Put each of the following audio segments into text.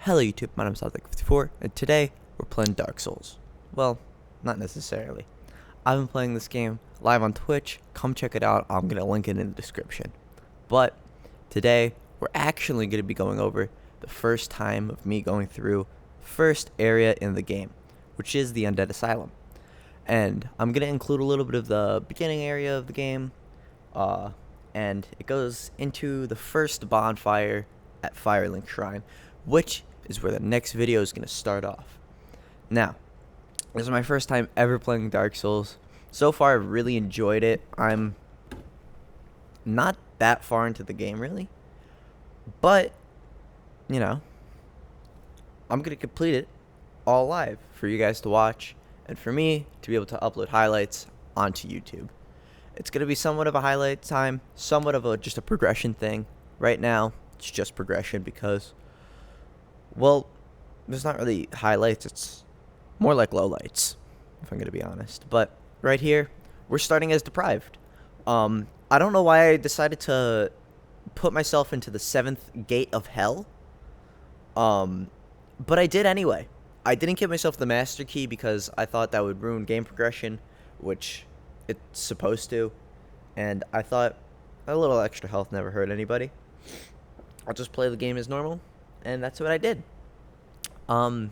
Hello YouTube, my name is mp4, and today we're playing Dark Souls. Well, not necessarily. I've been playing this game live on Twitch. Come check it out. I'm going to link it in the description. But today we're actually going to be going over the first time of me going through the first area in the game, which is the Undead Asylum. And I'm going to include a little bit of the beginning area of the game, and it goes into the first bonfire at Firelink Shrine, which is where the next video is going to start off. Now, this is my first time ever playing Dark Souls. So far, I've really enjoyed it. I'm not that far into the game, really. But, you know, I'm going to complete it all live for you guys to watch and for me to be able to upload highlights onto YouTube. It's going to be somewhat of a highlight time, somewhat of just a progression thing. Right now, it's just progression because, well, there's not really highlights. It's more like lowlights, if I'm going to be honest. But right here, we're starting as deprived. I don't know why I decided to put myself into the 7th gate of hell. But I did anyway. I didn't give myself the master key because I thought that would ruin game progression, which it's supposed to. And I thought a little extra health never hurt anybody. I'll just play the game as normal, and that's what I did. So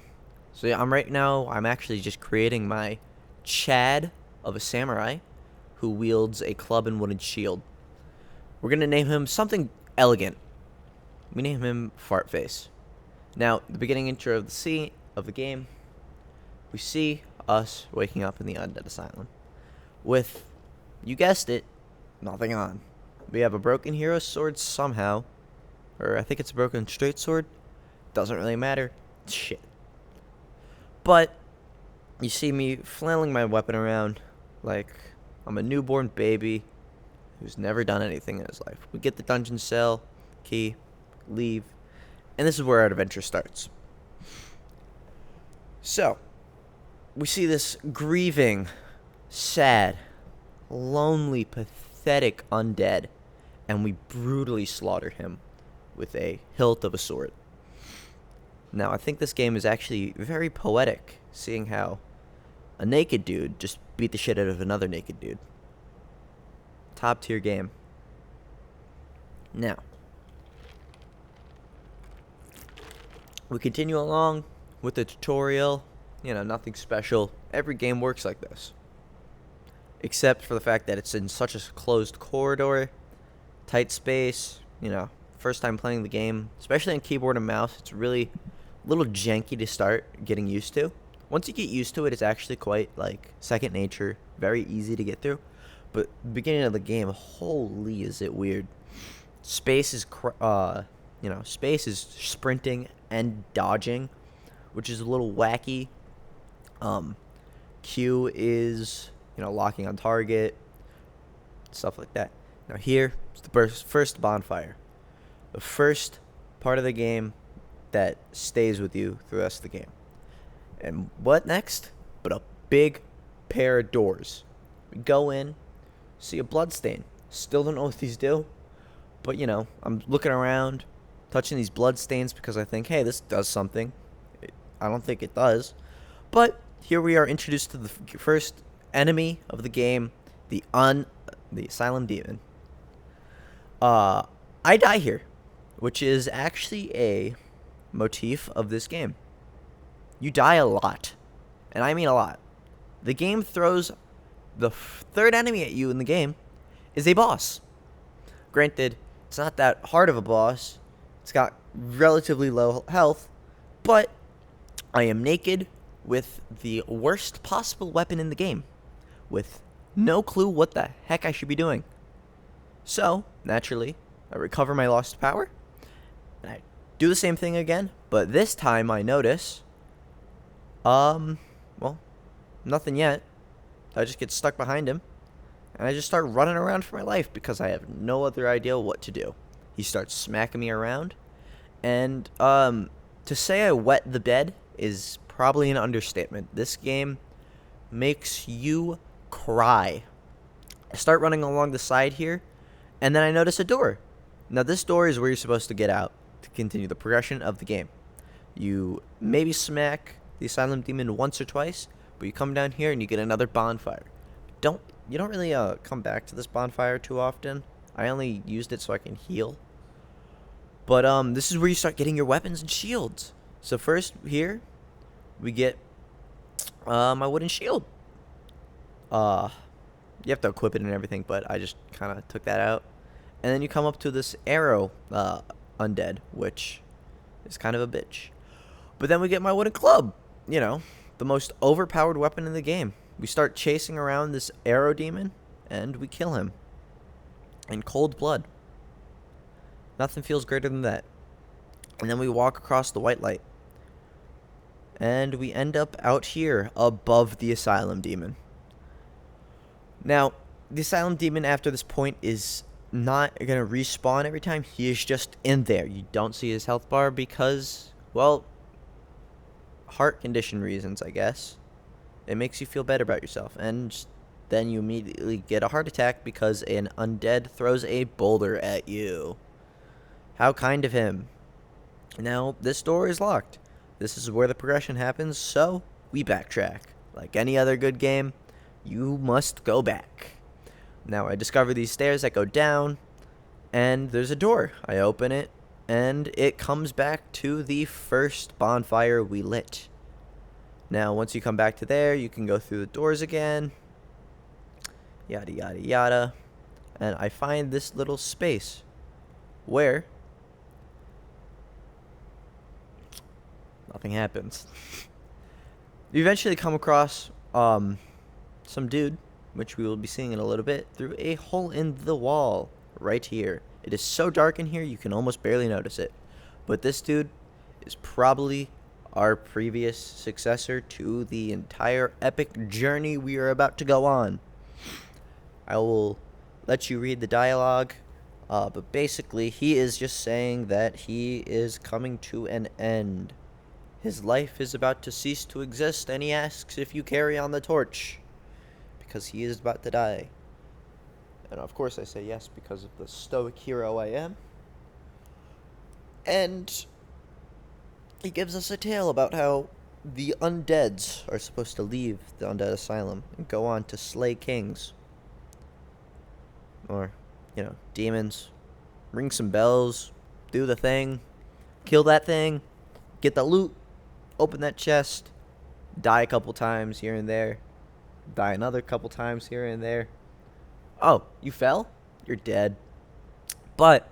yeah, I'm actually just creating my Chad of a samurai who wields a club and wooden shield. We're gonna name him something elegant. We name him Fartface. Now, the beginning intro of the game, we see us waking up in the Undead Asylum with, you guessed it, nothing on. We have a broken hero sword somehow, or I think it's a broken straight sword. Doesn't really matter. Shit. But you see me flailing my weapon around like I'm a newborn baby who's never done anything in his life. We get the dungeon cell key, leave, and this is where our adventure starts. So, we see this grieving, sad, lonely, pathetic undead, and we brutally slaughter him with a hilt of a sword. Now, I think this game is actually very poetic, seeing how a naked dude just beat the shit out of another naked dude. Top tier game. Now, we continue along with the tutorial. You know, nothing special. Every game works like this. Except for the fact that it's in such a closed corridor, tight space. You know, first time playing the game, especially on keyboard and mouse, it's really a little janky to start getting used to. Once you get used to it, it's actually quite like second nature, very easy to get through. But the beginning of the game, holy is it weird. Space is space is sprinting and dodging, which is a little wacky. Q is, locking on target, stuff like that. Now here is the first bonfire, the first part of the game that stays with you through the rest of the game. And what next? But a big pair of doors. We go in, see a bloodstain. Still don't know what these do, but I'm looking around, touching these bloodstains because I think, hey, this does something. I don't think it does, but here we are introduced to the first enemy of the game, the Asylum Demon. I die here, which is actually a motif of this game. You die a lot, and I mean a lot. The game throws the third enemy at you in the game is a boss. Granted, it's not that hard of a boss. It's got relatively low health, but I am naked with the worst possible weapon in the game, with no clue what the heck I should be doing. So, naturally, I recover my lost power, and I do the same thing again, but this time I notice, nothing yet. I just get stuck behind him, and I just start running around for my life because I have no other idea what to do. He starts smacking me around, and, to say I wet the bed is probably an understatement. This game makes you cry. I start running along the side here, and then I notice a door. Now, this door is where you're supposed to get out to continue the progression of the game. You maybe smack the Asylum Demon once or twice, but you come down here and you get another bonfire. You don't really come back to this bonfire too often. I only used it so I can heal. But this is where you start getting your weapons and shields. So first here we get my wooden shield. You have to equip it and everything, but I just kind of took that out. And then you come up to this arrow undead, which is kind of a bitch. But then we get my wooden club, you know, the most overpowered weapon in the game. We start chasing around this arrow demon, and we kill him in cold blood. Nothing feels greater than that. And then we walk across the white light, and we end up out here above the Asylum Demon. Now, the Asylum Demon after this point is not going to respawn every time. He is just in there. You don't see his health bar because, well, heart condition reasons, I guess. It makes you feel better about yourself. And then you immediately get a heart attack because an undead throws a boulder at you. How kind of him. Now, this door is locked. This is where the progression happens, so we backtrack. Like any other good game, you must go back. Now, I discover these stairs that go down, and there's a door. I open it, and it comes back to the first bonfire we lit. Now, once you come back to there, you can go through the doors again. Yada, yada, yada. And I find this little space where nothing happens. You eventually come across some dude, which we will be seeing in a little bit, through a hole in the wall right here. It is so dark in here you can almost barely notice it. But this dude is probably our previous successor to the entire epic journey we are about to go on. I will let you read the dialogue, but basically he is just saying that he is coming to an end. His life is about to cease to exist, and he asks if you carry on the torch, because he is about to die. And of course I say yes, because of the stoic hero I am. And he gives us a tale about how the undeads are supposed to leave the undead asylum and go on to slay kings. Or, you know, demons. Ring some bells, do the thing, kill that thing, get the loot, open that chest, die a couple times here and there, die another couple times here and there. Oh, you fell? You're dead. But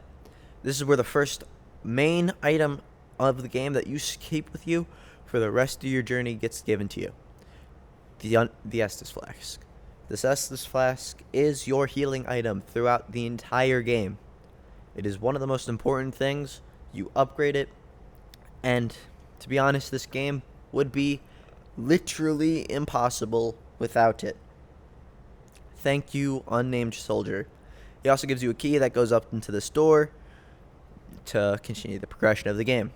this is where the first main item of the game that you keep with you for the rest of your journey gets given to you. The Estus Flask. This Estus Flask is your healing item throughout the entire game. It is one of the most important things. You upgrade it, and to be honest, this game would be literally impossible without it. Thank you, unnamed soldier. He also gives you a key that goes up into this door to continue the progression of the game.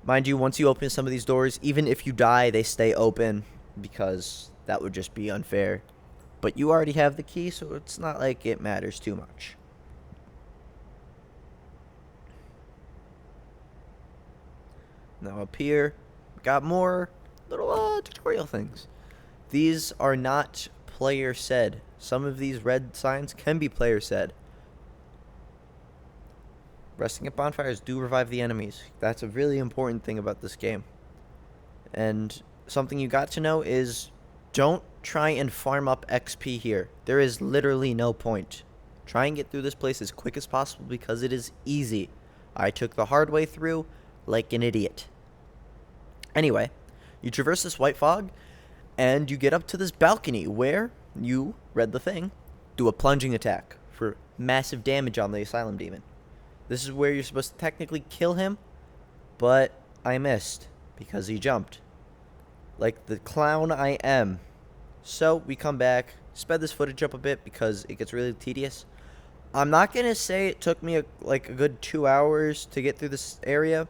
Mind you, once you open some of these doors, even if you die, they stay open because that would just be unfair. But you already have the key, so it's not like it matters too much. Now up here, we got more little tutorial things. These are not player said. Some of these red signs can be player said. Resting at bonfires do revive the enemies. That's a really important thing about this game. And something you got to know is don't try and farm up XP here. There is literally no point. Try and get through this place as quick as possible because it is easy. I took the hard way through like an idiot. Anyway, you traverse this white fog and you get up to this balcony where you, read the thing, do a plunging attack for massive damage on the Asylum Demon. This is where you're supposed to technically kill him, but I missed because he jumped. Like the clown I am. So we come back, sped this footage up a bit because it gets really tedious. I'm not going to say it took me a good 2 hours to get through this area.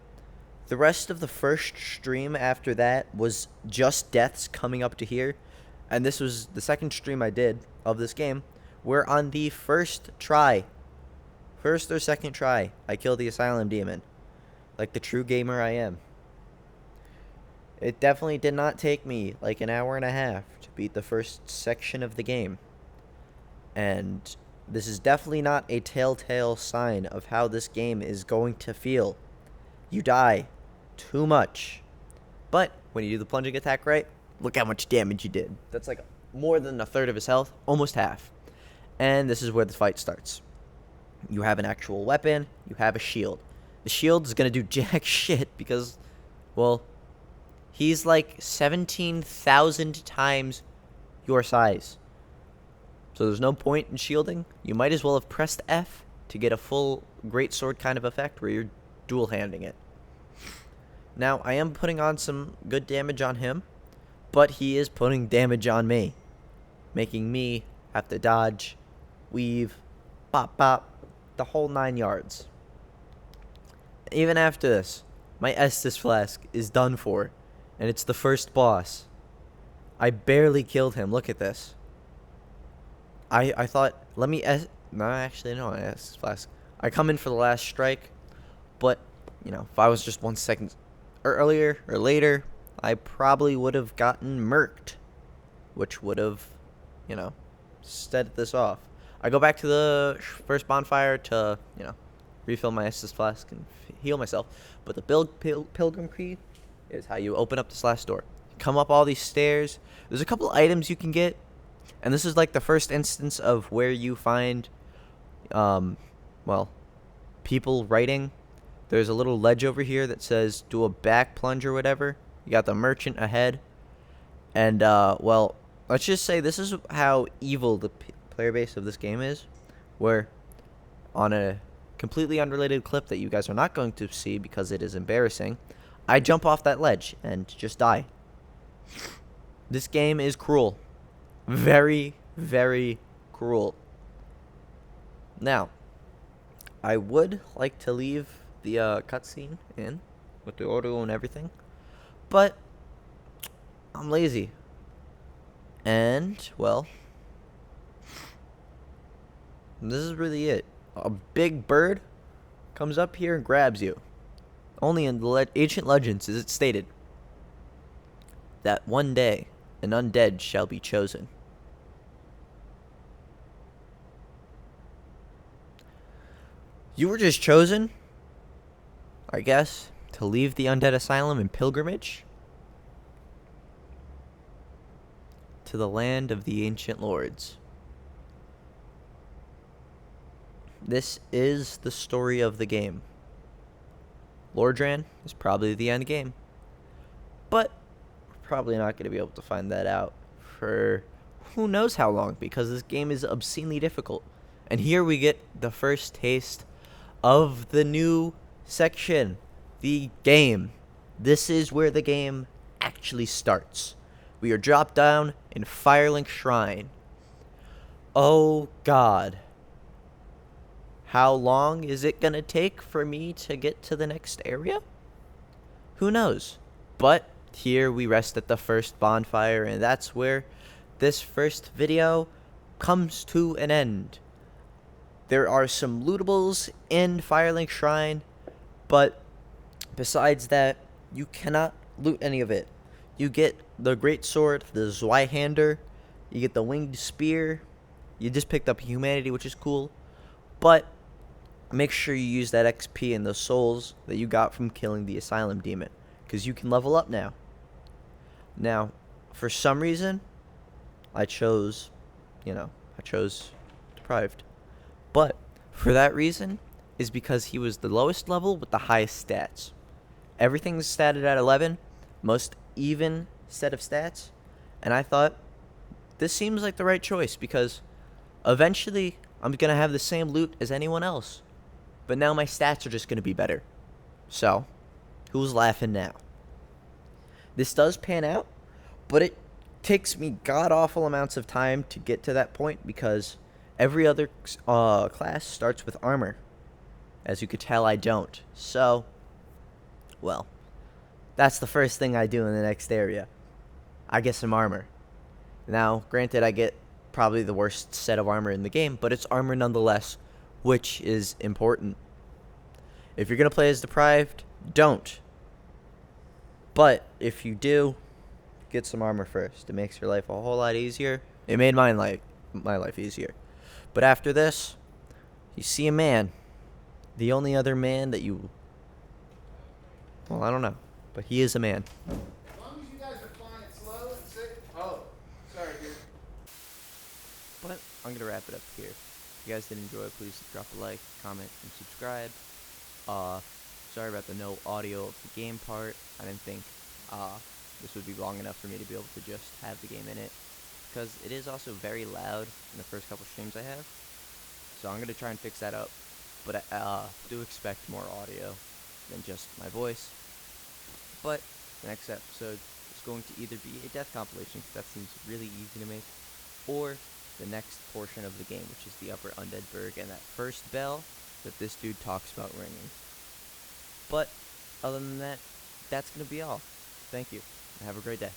The rest of the first stream after that was just deaths coming up to here. And this was the second stream I did of this game, where on the first or second try, I killed the Asylum Demon. Like the true gamer I am. It definitely did not take me like an hour and a half to beat the first section of the game. And this is definitely not a telltale sign of how this game is going to feel. You die too much. But when you do the plunging attack right, look how much damage you did. That's like more than a third of his health, almost half. And this is where the fight starts. You have an actual weapon, you have a shield. The shield is going to do jack shit because, well, he's like 17,000 times your size. So there's no point in shielding. You might as well have pressed F to get a full greatsword kind of effect where you're dual-handing it. Now, I am putting on some good damage on him, but he is putting damage on me, making me have to dodge, weave, bop, bop, the whole 9 yards. Even after this, my Estus Flask is done for, and it's the first boss. I barely killed him. Look at this. I thought, let me... No, actually, no, Estus Flask. I come in for the last strike, but, you know, if I was just 1 second earlier or later, I probably would have gotten murked, which would have, you know, set this off. I go back to the first bonfire to, you know, refill my Estus Flask and heal myself. But the Pilgrim Key is how you open up this last door. Come up all these stairs. There's a couple items you can get, and this is like the first instance of where you find, well, people writing. There's a little ledge over here that says do a back plunge or whatever. You got the merchant ahead. And, well, let's just say this is how evil the player base of this game is. Where, on a completely unrelated clip that you guys are not going to see because it is embarrassing, I jump off that ledge and just die. This game is cruel. Very, very cruel. Now, I would like to leave the cutscene in with the audio and everything, but I'm lazy. And, well, this is really it. A big bird comes up here and grabs you. Only in the ancient legends is it stated that one day an undead shall be chosen. You were just chosen, I guess, to leave the undead asylum in pilgrimage to the land of the ancient lords. This is the story of the game. Lordran is probably the end game, but we're probably not going to be able to find that out for who knows how long, because this game is obscenely difficult. And here we get the first taste of the new section, the game. This is where the game actually starts. We are dropped down in Firelink Shrine. Oh God. How long is it gonna take for me to get to the next area? Who knows? But here we rest at the first bonfire, and that's where this first video comes to an end. There are some lootables in Firelink Shrine, but besides that, you cannot loot any of it. You get the greatsword, the Zweihander, you get the winged spear, you just picked up humanity, which is cool, but make sure you use that XP and those souls that you got from killing the asylum demon, because you can level up now. Now, for some reason, I chose Deprived. But for that reason is because he was the lowest level with the highest stats. Everything's statted at 11, most even set of stats, and I thought this seems like the right choice because eventually I'm going to have the same loot as anyone else. But now my stats are just going to be better. So, who's laughing now? This does pan out, but it takes me god-awful amounts of time to get to that point because every other class starts with armor. As you could tell, I don't. So, well, that's the first thing I do in the next area. I get some armor. Now, granted, I get probably the worst set of armor in the game, but it's armor nonetheless, which is important. If you're going to play as Deprived, don't. But if you do, get some armor first. It makes your life a whole lot easier. It made my life easier. But after this, you see a man. The only other man that you... Well, I don't know. But he is a man. As long as you guys are flying it slow and sick. Oh, sorry, dude. But I'm going to wrap it up here. If you guys did enjoy, please drop a like, comment, and subscribe. Sorry about the no audio of the game part. I didn't think this would be long enough for me to be able to just have the game in it, because it is also very loud in the first couple streams I have. So I'm going to try and fix that up. But I do expect more audio than just my voice. But the next episode is going to either be a death compilation, because that seems really easy to make, or the next portion of the game, which is the Upper Undead Burg and that first bell that this dude talks about ringing. But other than that, that's going to be all. Thank you, and have a great day.